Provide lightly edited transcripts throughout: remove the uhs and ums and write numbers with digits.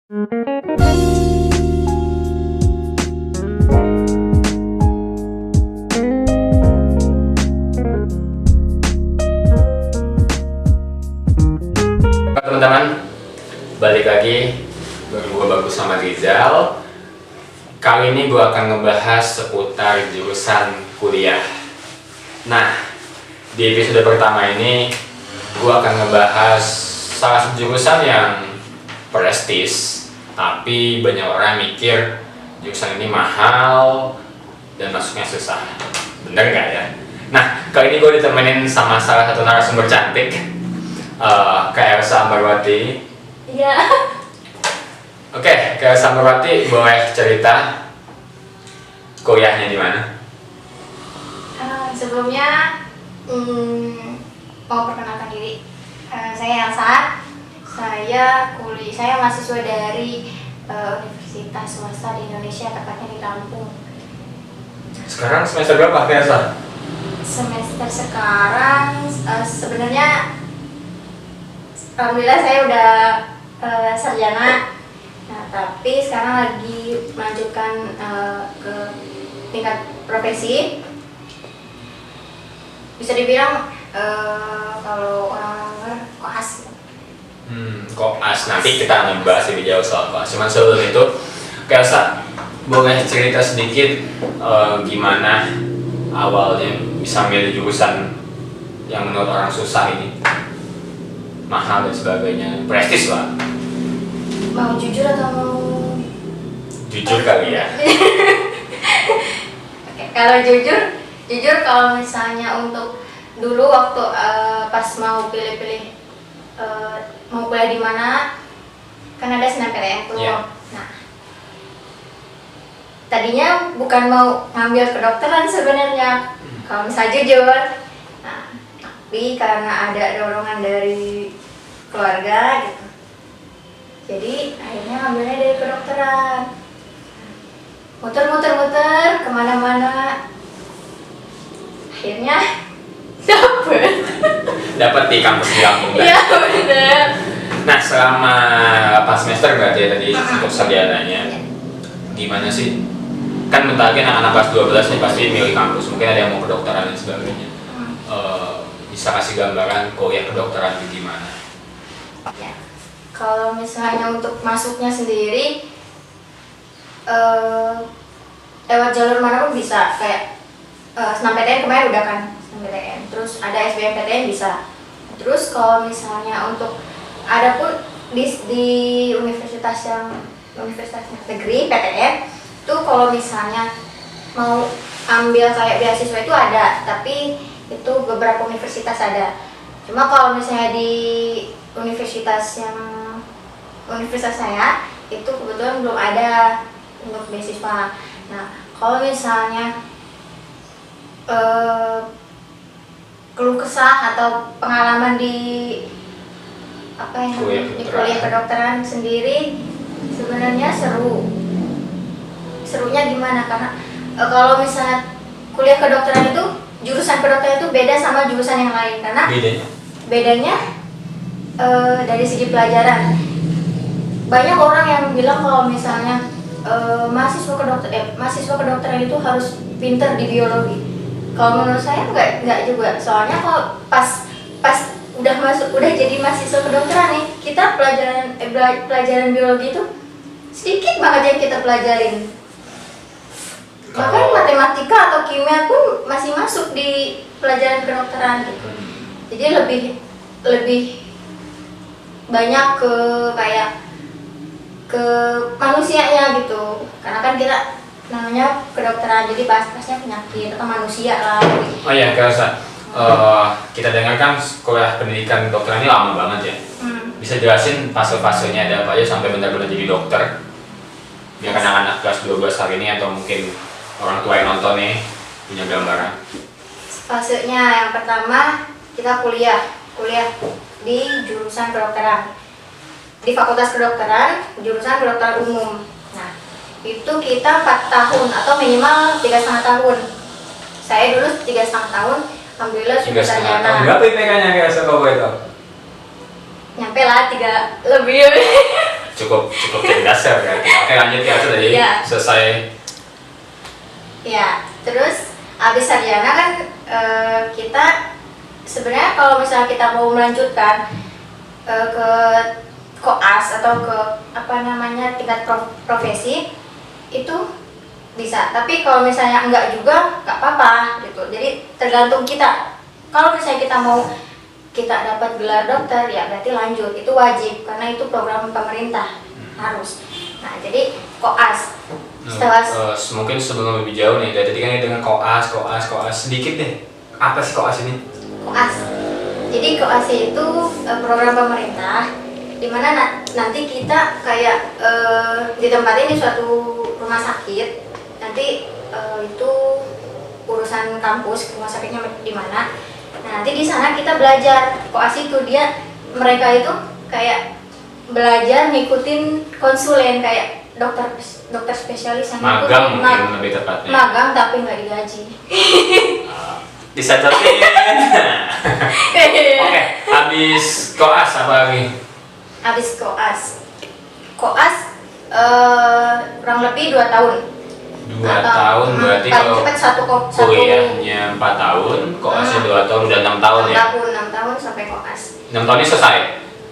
Teman-teman, balik lagi bareng gue Bagus sama Rizal. Kali ini gue akan ngebahas seputar jurusan kuliah. Nah, di episode pertama ini gue akan ngebahas salah satu jurusan yang prestis, tapi banyak orang mikir jurusan ini mahal dan masuknya susah. Bener nggak ya? Nah, kali ini gue ditemenin sama salah satu narasumber cantik, Kak Elsa Ambarwati. Iya. Oke, Kak Elsa Ambarwati boleh cerita kuliahnya di mana? Sebelumnya mau perkenalkan diri. Saya Elsa. Saya mahasiswa dari Universitas Swasta di Indonesia, tepatnya di Lampung. Sekarang semester berapa, Kak Elsa? Semester sekarang sebenarnya alhamdulillah saya udah sarjana. Nah, tapi sekarang lagi melanjutkan ke tingkat profesi. Bisa dibilang kalau orang-orang koas. Koas. Nanti kita akan membahas lebih jauh soal koas. Cuman sebelum itu, Kak Elsa boleh cerita sedikit gimana awalnya bisa milih jurusan yang menurut orang susah ini, mahal dan sebagainya, prestis lah. Mau jujur atau mau Jujur kali ya. Oke, kalau jujur kalau misalnya untuk dulu waktu pas mau pilih-pilih mau kuliah di mana, kan ada SNMPTN tuh. Yeah. Nah, tadinya bukan mau ngambil kedokteran sebenarnya, kalau misalnya jujur. Nah, tapi karena ada dorongan dari keluarga gitu, jadi akhirnya ngambilnya dari kedokteran. Muter kemana-mana, akhirnya Dapat di kampus di Lampung. iya benar. Nah, selama 8 semester berarti ya tadi untuk sarjananya, gimana sih? Kan bentar lagi anak-anak kelas 12 nih pasti milih kampus, mungkin ada yang mau kedokteran dan sebagainya. Bisa kasih gambaran kuliah kedokteran itu gimana? Ya, kalau misalnya untuk masuknya sendiri lewat jalur mana pun bisa, kayak SNMPTN kemarin udah kan, SNMPTN, terus ada SBMPTN bisa. Terus kalau misalnya untuk ada pun di universitas negeri PTN tuh, kalau misalnya mau ambil kayak beasiswa itu ada, tapi itu beberapa universitas ada. Cuma kalau misalnya di universitas saya itu kebetulan belum ada untuk beasiswa. Nah, kalau misalnya keluh kesah atau pengalaman di di kuliah kedokteran sendiri, sebenarnya serunya gimana, karena kalau misalnya kuliah kedokteran itu, jurusan kedokteran itu beda sama jurusan yang lain, karena bedanya dari segi pelajaran. Banyak orang yang bilang kalau misalnya mahasiswa kedokteran itu harus pinter di biologi. Kalau menurut saya enggak juga. Soalnya kalau pas udah jadi mahasiswa kedokteran nih, kita pelajaran biologi itu sedikit banget yang kita pelajarin. Bahkan matematika atau kimia pun masih masuk di pelajaran kedokteran gitu. Jadi lebih banyak ke manusianya gitu. Karena kan kita namanya kedokteran, jadi bahasnya penyakit atau manusia lah. Oh iya, Kak Elsa, kita dengar kan kuliah pendidikan kedokteran ini lama banget ya. Bisa jelasin fase-fasenya ada apa aja sampai benar-benar jadi dokter? Biar anak-anak kelas 12 hari ini atau mungkin orang tua yang nonton nih punya gambaran. Fasenya yang pertama kita kuliah di jurusan kedokteran, di Fakultas Kedokteran, jurusan kedokteran umum. Nah, itu kita 4 tahun atau minimal 3,5 tahun. Saya dulu 3,5 tahun, alhamdulillah sudah sarjana. Berapa IPK-nya Kak Elsa kalau boleh tahu? Nyampe lah 3 lebih. cukup cerdas ya berarti. Oke, lanjut ya, itu tadi Iya. selesai. Ya, terus habis sarjana kan kita sebenarnya kalau misalnya kita mau melanjutkan ke koas atau ke apa namanya tingkat profesi itu bisa. Tapi kalau misalnya enggak juga nggak apa-apa gitu. Jadi tergantung kita. Kalau misalnya kita mau kita dapat gelar dokter ya berarti lanjut, itu wajib karena itu program pemerintah harus. Nah jadi koas setelah Mungkin sebelum lebih jauh nih, dari tadi kan dengan koas sedikit deh. Apa sih koas ini? koas, jadi koas itu program pemerintah di mana nanti kita kayak ditempatin di suatu rumah sakit. Nanti itu urusan kampus rumah sakitnya di mana. Nah, nanti di sana kita belajar koas itu mereka itu kayak belajar ngikutin konsulen kayak dokter spesialis yang magang mungkin lebih tepatnya. Magang tapi nggak digaji. Disedotin. Oke, habis koas apa lagi? Habis koas kurang lebih 2 tahun. 2 tahun berarti paling kalau cepat satu kuliahnya 4 tahun, koasnya 2 tahun, udah 6 tahun ya? 6 tahun sampai koas. 6 tahun ini selesai?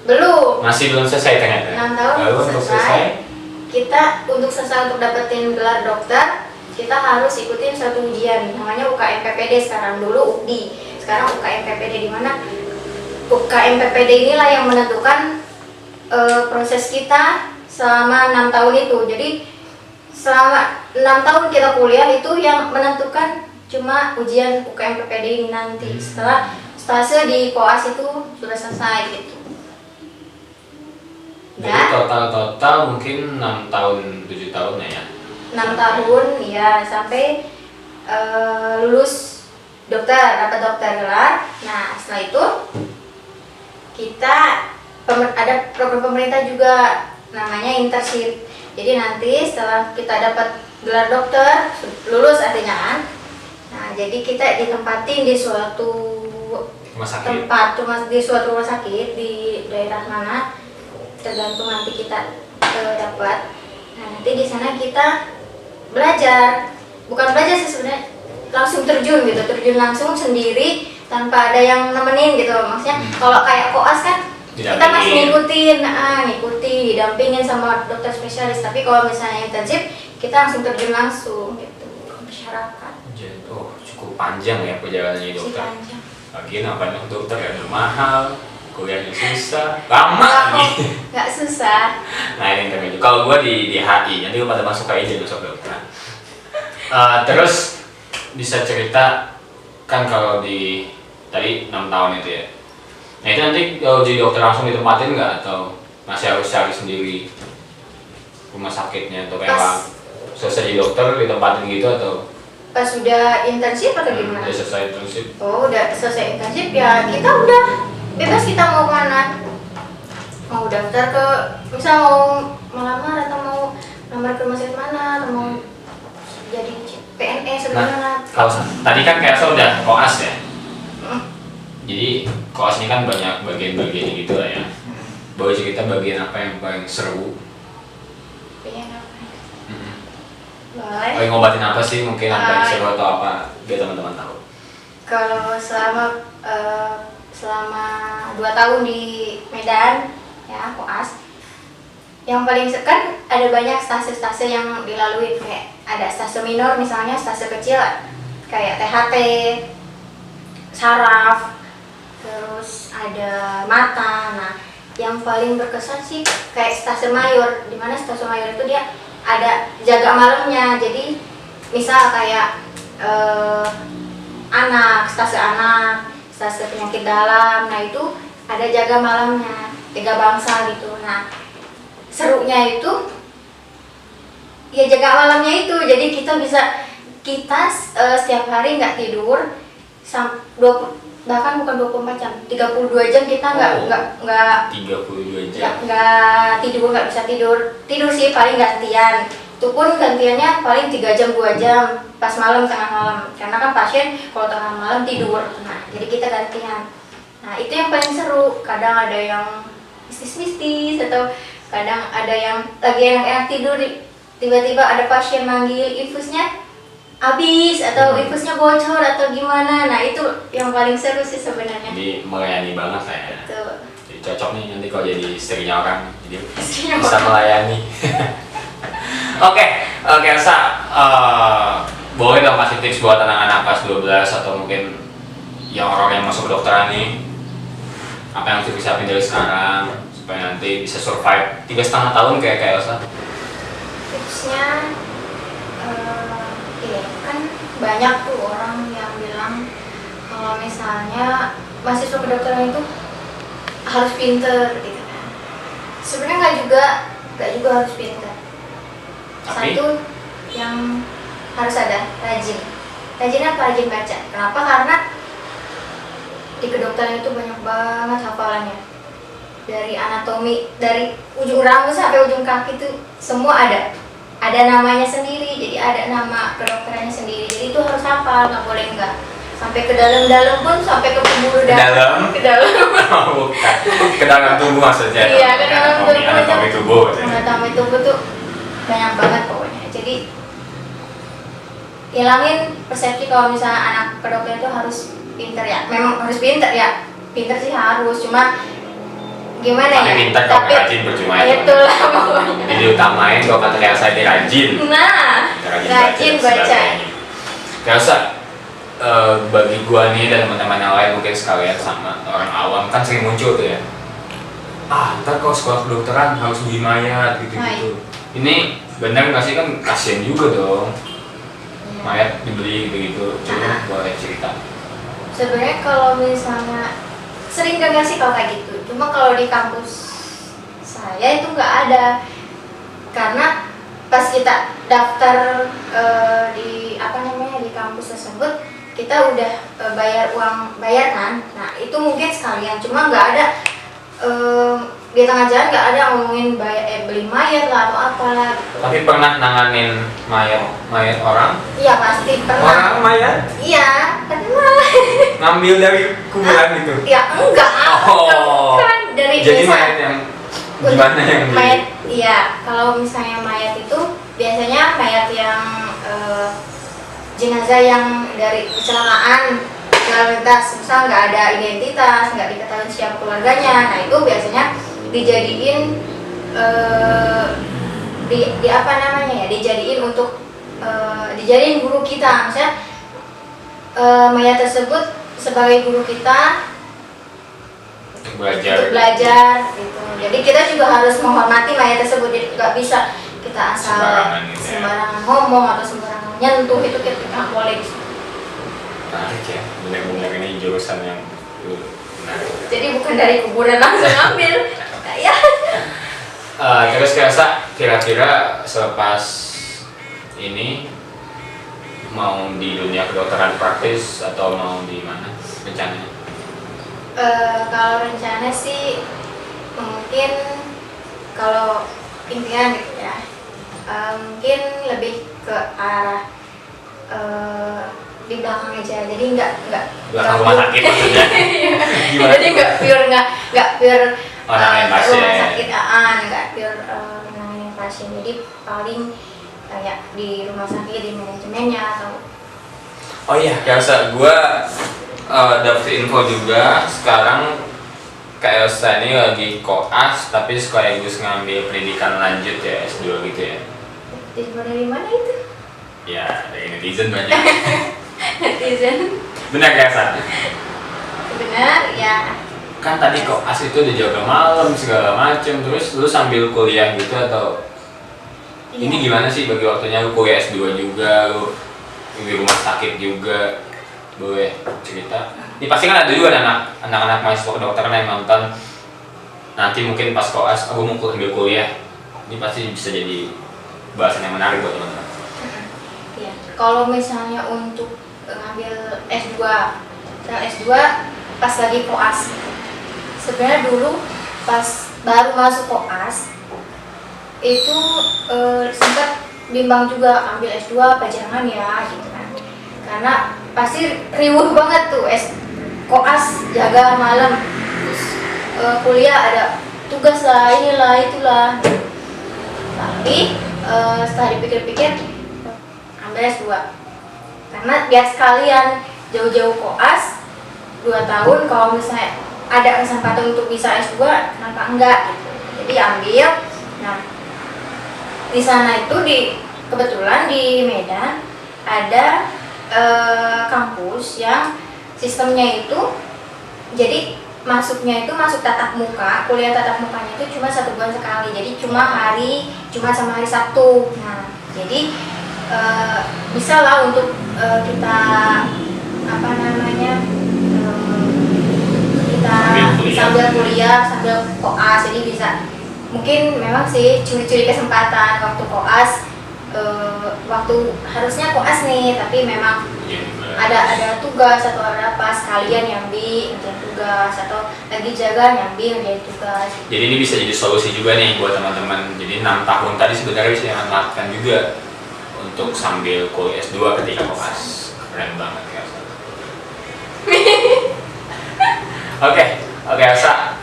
Belum. Masih belum selesai ternyata? 6 tahun lalu untuk selesai. Kita untuk dapetin gelar dokter, kita harus ikutin suatu ujian namanya UKM PPD sekarang, dulu UKDI. Sekarang UKM PPD di mana UKM PPD inilah yang menentukan proses kita selama 6 tahun itu. Jadi selama 6 tahun kita kuliah itu yang menentukan cuma ujian UKM PPD ini nanti. Setelah stase di koas itu sudah selesai gitu. Jadi total mungkin 6 tahun, 7 tahun ya? 6 tahun ya sampai lulus dokter, dapat dokter gelar. Nah setelah itu kita ada program pemerintah juga namanya internship. Jadi nanti setelah kita dapat gelar dokter, lulus artinya kan. Nah, jadi kita ditempatin di suatu di suatu rumah sakit di daerah mana, tergantung nanti kita dapat. Nah, nanti di sana kita belajar. Bukan belajar sih sebenarnya, langsung terjun langsung sendiri tanpa ada yang nemenin gitu. Maksudnya kalau kayak koas kan kita masih ngikutin, didampingin sama dokter spesialis. Tapi kalau misalnya internship, kita langsung terjun langsung gitu ke masyarakat. Oh, cukup panjang ya perjalanannya dokter. Lagian apa dokter ya mahal, kuliahnya susah, lama lagi. Nggak susah. Nah ini intermediate. Kalau gua di HI, nanti gua pada masuk HI jadi masuk dokter. Terus bisa cerita kan kalau di tadi 6 tahun itu ya. Nah itu nanti kalau jadi dokter langsung ditempatin nggak atau masih harus cari sendiri rumah sakitnya atau kayak selesai jadi dokter ditempatin gitu atau pas sudah internship atau gimana? Udah selesai internship. Oh udah selesai internship ya kita udah bebas kita mau kemana, mau daftar ke misal mau melamar atau mau lamar ke rumah sakit mana atau mau jadi PNS atau gimana. Kalau tadi kan kayak udah koas ya. Jadi koas ini kan banyak bagian-bagian gitu lah ya. Boleh cerita bagian apa yang paling seru? Bagian apa? Boleh. Paling ngobatin apa sih mungkin yang paling seru atau apa biar teman-teman tahu? Kalau selama 2 tahun di Medan ya koas, yang paling kan ada banyak stase-stase yang dilalui, kayak ada stase minor misalnya stase kecil kayak THT, saraf, terus ada mata. Nah yang paling berkesan sih kayak stase mayor, dimana stase mayor itu dia ada jaga malamnya. Jadi misal kayak stase penyakit dalam, nah itu ada jaga malamnya, 3 bangsa gitu. Nah serunya itu ya jaga malamnya itu, jadi kita setiap hari nggak tidur bahkan bukan 24 jam, 32 jam kita nggak 32 jam nggak bisa tidur sih, paling gantian. Itu pun gantiannya paling 3 jam 2 jam pas malam, tengah malam, karena kan pasien kalau tengah malam tidur. Nah jadi kita gantian. Nah itu yang paling seru. Kadang ada yang mistis atau kadang ada yang lagi enak-enak tidur, tiba-tiba ada pasien manggil infusnya habis atau infusnya bocor atau gimana. Nah itu yang paling seru sih sebenarnya. Jadi melayani banget saya. Betul. Jadi cocok nih nanti kalau jadi istrinya orang, jadi bisa melayani. Oke, Elsa, boleh dong kasih tips buat anak-anak kelas 12 atau mungkin yang orang yang masuk kedokteran nih, apa yang harus disiapin dari sekarang supaya nanti bisa survive 3,5 tahun kayak Elsa? Tipsnya, iya kan banyak tuh orang yang bilang kalau misalnya mahasiswa kedokteran itu harus pinter gitu kan. Sebenarnya nggak juga harus pinter. Tapi? Satu yang harus ada rajin. Rajin apa? Rajin baca. Kenapa? Karena di kedokteran itu banyak banget hafalannya. Dari anatomi, dari ujung rambut sampai ujung kaki itu semua ada. Ada namanya sendiri, jadi ada nama kedokterannya sendiri. Jadi itu harus hafal, nggak boleh enggak. Sampai ke dalam-dalam pun, sampai ke pembuluh darah. Ke dalam? Oh, bukan. Ke dalam tubuh maksudnya. Iya, ke dalam tubuh. Anatomi tubuh. Anatomi tubuh tuh banyak banget pokoknya. Jadi hilangin persepsi kalau misalnya anak kedokteran itu harus pinter ya. Memang harus pinter ya. Pinter sih harus, cuma gimana ya? Tapi pinter kalau nggak rajin percuma ya. Itulah pokoknya. Jadi diutamain kalau kata Elsa ini rajin. Nah, rajin baca. Elsa, bagi gua nih dan teman-teman yang lain mungkin sekalian sama orang awam kan sering muncul tuh ya. Ntar kalau sekolah kedokteran harus beli mayat gitu-gitu. Ini benar nggak sih, kan kasian juga dong. Mayat dibeli gitu-gitu. Coba boleh cerita. Sebenarnya kalau misalnya sering dengar sih kalau kayak gitu. Cuma kalau di kampus saya itu nggak ada, karena pas kita daftar di di kampus tersebut kita udah bayar kan. Nah itu mungkin sekalian, cuma nggak ada di tengah jalan nggak ada ngomongin beli mayat lah atau apalah gitu. Tapi pernah nanganin mayat orang? Iya pasti pernah. Orang mayat? Iya, pernah. Ngambil dari kuburan gitu? Ya enggak. Oh. Kan dari jadi mayat yang gimana yang mayat? Iya, kalau misalnya mayat itu biasanya mayat yang jenazah yang dari kecelakaan lalu lintas, misal nggak ada identitas, nggak diketahui siapa keluarganya. Nah itu biasanya dijadiin di apa namanya ya, dijadiin untuk dijadiin guru kita, misalnya mayat tersebut sebagai guru kita untuk belajar gitu. Jadi kita juga harus menghormati mayat tersebut, jadi nggak bisa kita asal sembarangan ngomong atau sembarangan nyentuh, itu kita nggak boleh. Menarik ya, benar-benar ini jurusan yang menarik. Jadi bukan dari kuburan langsung ambil. Ya. Terus kira-kira selepas ini mau di dunia kedokteran praktis atau mau di mana rencananya? Kalau rencana sih mungkin kalau impian gitu ya, mungkin lebih ke arah di belakang aja, jadi nggak belakang rumah sakit maksudnya. Jadi nggak pure nanganin pasien. rumah sakit, nggak pure nanganin pasien, jadi paling kayak di rumah sakit, di manajemennya atau. Oh iya, Elsa, gue dapet info juga sekarang Kak Elsa ini lagi koas tapi sekaligus ngambil pendidikan lanjut ya, S2 gitu ya. Dari mana itu? Ya, dari netizen banyak. Netizen. Benar Kak Elsa? Benar ya. Kan tadi koas itu udah jaga malam segala macem, terus lu sambil kuliah gitu atau Iya. ini gimana sih bagi waktunya? Lu kuliah S2 juga, lu di rumah sakit juga, boleh cerita? Ini pasti kan ada juga anak-anak mahasiswa kedokteran yang nonton nanti mungkin pas koas, aku mau ambil kuliah, ini pasti bisa jadi bahasan yang menarik buat teman-teman. Ya, kalau misalnya untuk ngambil S2 pas lagi koas, sebenarnya dulu pas baru masuk koas itu sempat bimbang juga ambil S2 apa jangan ya gitu kan, karena pasti riuh banget tuh koas jaga malam, terus kuliah ada tugas lah, inilah itulah. Tapi setelah dipikir-pikir ambil S2 karena biar sekalian jauh-jauh koas 2 tahun, kalau misalnya ada kesempatan untuk bisa S2 kenapa enggak gitu. Jadi ambil. Nah di sana itu kebetulan di Medan ada kampus yang sistemnya itu jadi masuk tatap muka, kuliah tatap mukanya itu cuma 1 bulan sekali, jadi cuma hari Jumat sama hari Sabtu. Nah jadi bisa lah untuk kita apa namanya kita sambil kuliah sambil koas, jadi bisa mungkin memang sih curi-curi kesempatan waktu koas, waktu harusnya koas nih tapi memang ada tugas atau ada apa sekalian nyambi ngerjain tugas atau lagi jaga nyambi ngerjain tugas. Jadi ini bisa jadi solusi juga nih buat teman-teman. Jadi 6 tahun tadi sebenarnya bisa dimanfaatkan juga untuk sambil kuliah S2 ketika koas. Keren banget ya. Oke, Elsa,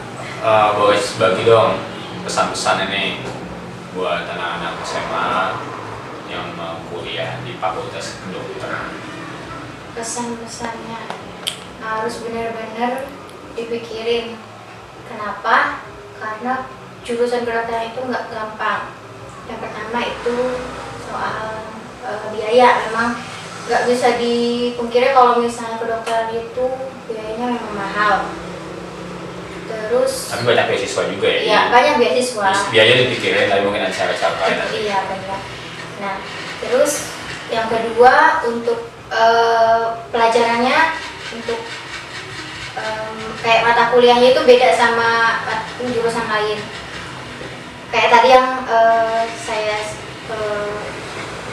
boleh bagi dong pesan-pesan ini buat anak-anak SMA yang mau kuliah di Fakultas Kedokteran. Pesan-pesannya harus benar-benar dipikirin. Kenapa? Karena jurusan kedokteran itu nggak gampang. Yang pertama itu soal biaya, memang nggak bisa dipungkiri kalau misalnya kedokteran itu biayanya memang mahal. Terus tapi banyak beasiswa juga ya? Iya, banyak beasiswa. Biaya dipikirin, tapi mungkin ada cara-cara lain. Iya, banyak. Nah, terus yang kedua untuk pelajarannya, untuk kayak mata kuliahnya itu beda sama jurusan lain. Kayak tadi yang saya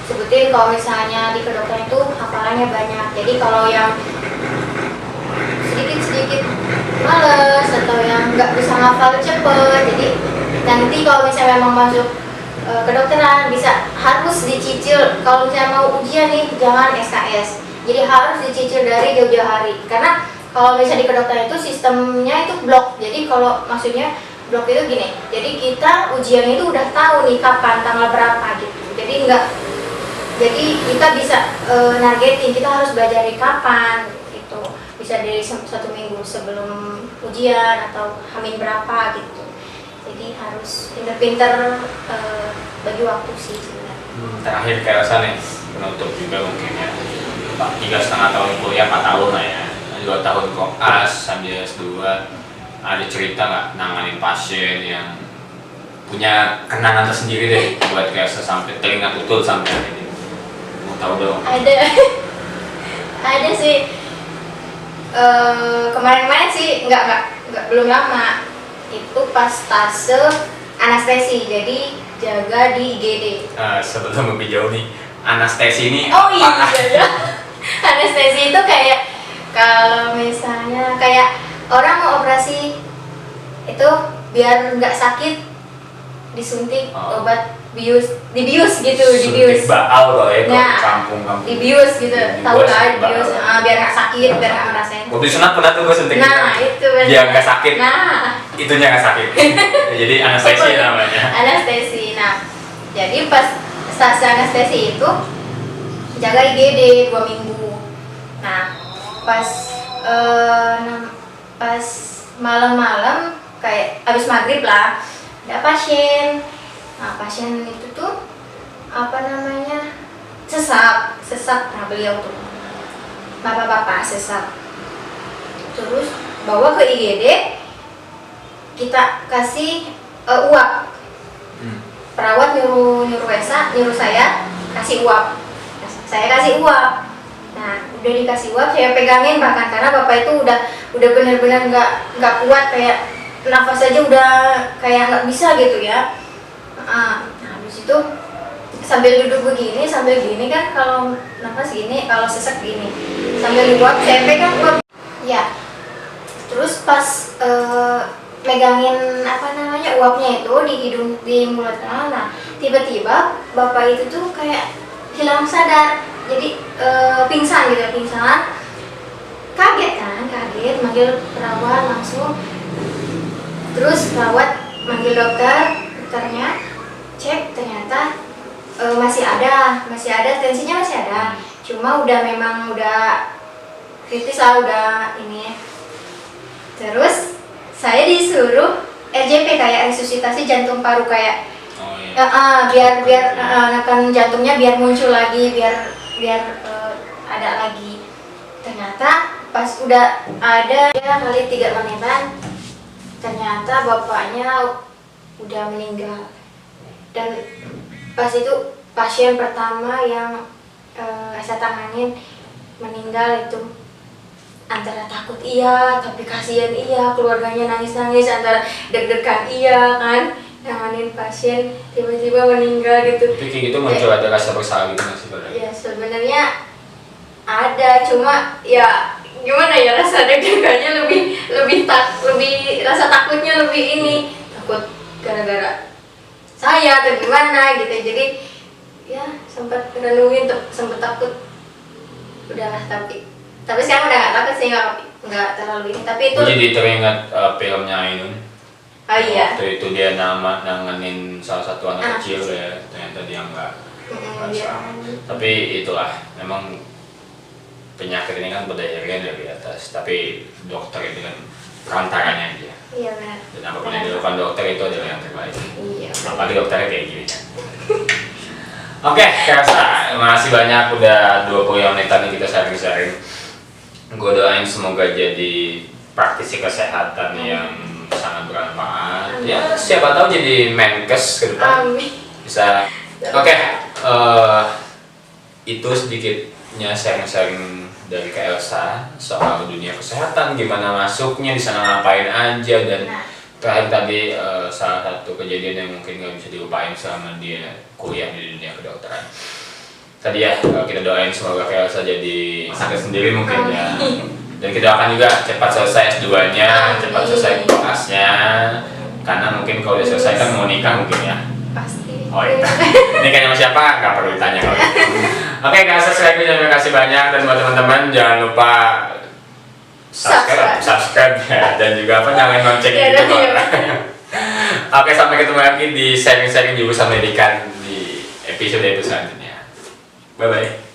sebutin, kalau misalnya di kedokteran itu hafalannya banyak. Jadi kalau yang sedikit males atau yang nggak bisa ngafal cepet, jadi nanti kalau misalnya memang masuk kedokteran harus dicicil. Kalau misalnya mau ujian nih jangan SKS, jadi harus dicicil dari jauh-jauh hari. Karena kalau misalnya di kedokteran itu sistemnya itu blok, jadi kalau maksudnya blok itu gini, jadi kita ujiannya itu udah tahu nih kapan, tanggal berapa gitu. Jadi kita bisa nargetin, kita harus belajar dari kapan gitu, bisa dari 1 minggu sebelum ujian atau hamin berapa gitu. Jadi harus pinter-pinter bagi waktu sih sebenarnya. Terakhir kayak Elsa nih, penutup juga mungkin ya, 3,5 tahun kuliah, 4 tahun lah ya, 2 tahun koas sambil S2. Ada cerita nggak nanganin pasien yang punya kenangan tersendiri deh buat kayak Elsa sampai teringat betul sampai hari ini? Mau tahu dong? Ada sih. Kemarin-kemarin sih nggak belum lama. Itu pas stase anestesi, jadi jaga di IGD. Sebelum lebih jauh nih, anestesi ini oh iya anestesi itu kayak kalau misalnya kayak orang mau operasi itu biar nggak sakit disuntik obat dibius gitu. Suntik baal loh ya, nah, kampung-kampung dibius gitu, tahu kan dibius, biar nggak sakit, biar nggak ngerasain. Waktu disunat pernah tuh gue suntik. Nah itu bener. Biar nggak sakit. Nah itunya nggak sakit. Jadi anestesi namanya. Anestesi. Nah jadi pas stase anestesi itu jaga IGD 2 minggu. Nah pas malam-malam kayak abis maghrib lah ada pasien. Nah pasien itu tuh apa namanya sesak. Nah beliau tuh bapak-bapak sesak, terus bawa ke IGD, kita kasih uap. Perawat nyuruh saya kasih uap. Saya kasih uap. Nah udah dikasih uap, saya pegangin bahkan karena bapak itu udah benar-benar nggak kuat, kayak nafas aja udah kayak nggak bisa gitu ya. Nah habis itu sambil duduk begini, sambil gini kan, kalau nafas gini, kalau sesak gini, sambil uap saya pegang uap ya. Terus pas megangin apa namanya uapnya itu di hidung, di mulut, nah tiba-tiba bapak itu tuh kayak hilang sadar, jadi pingsan, kaget manggil perawat langsung. Terus perawat manggil dokternya cek ternyata masih ada tensinya masih ada, cuma memang udah kritis lah, udah ini. Terus saya disuruh RJP kayak resusitasi jantung paru kayak biar nekan jantungnya biar muncul lagi, biar ada lagi. Ternyata pas udah ada kali 3 menitan, ternyata bapaknya udah meninggal. Dan pas itu pasien pertama yang saya tanganin meninggal itu. Antara takut iya, tapi kasihan iya, keluarganya nangis-nangis, antara deg-degan iya kan, nanganin pasien tiba-tiba meninggal gitu. Tapi kayak gitu muncul ada rasa bersalah gitu nggak sih pada? Ya sebenarnya ada, cuma ya gimana ya, rasa deg-degannya lebih rasa takutnya lebih ini, takut gara-gara saya atau gimana gitu. Jadi ya sempat renungin, sempat takut, udahlah. Tapi sekarang udah nggak takut sih, nggak terlalu ini. Tapi itu jadi teringat filmnya Ainun. Oh iya. Waktu itu dia nanganin salah satu anak kecil ya, ternyata dia nggak selamat. Tapi itulah, memang penyakit ini kan berdasarkan dari atas. Tapi dokter itu kan perantaranya aja. Iya benar. Dan apapun yang dilakukan dokter itu adalah yang terbaik. Iya. Apalagi dokternya kayak gini kan. Oke, Kasa, makasih banyak udah 20 menitan kita sharing-sharing. Gue doain semoga jadi praktisi kesehatan yang sangat bermanfaat. Ya, siapa tahu jadi Menkes ke depan. Amin. Bisa. Oke, itu sedikitnya sharing-sharing dari Kak Elsa soal dunia kesehatan, gimana masuknya, di sana ngapain aja, dan terakhir tadi salah satu kejadian yang mungkin gak bisa dilupain selama dia kuliah di dunia kedokteran. Tadi ya, kita doain semoga Kak Elsa jadi sakit sendiri mungkin ya. Dan kita doakan juga cepat selesai S2-nya, cepat selesai kelasnya. Karena mungkin kalau udah selesai kan mau nikah mungkin ya. Pasti. Oh iya. Nikahnya sama siapa? Nggak perlu ditanya kalau gitu. Oke, Kak Elsa, sekali lagi terima kasih banyak. Dan buat teman-teman jangan lupa subscribe ya. Dan juga nyalain loncengnya gitu. Oke, sampai ketemu lagi di sharing-sharing jurusan pendidikan di episode selanjutnya. Bye-bye.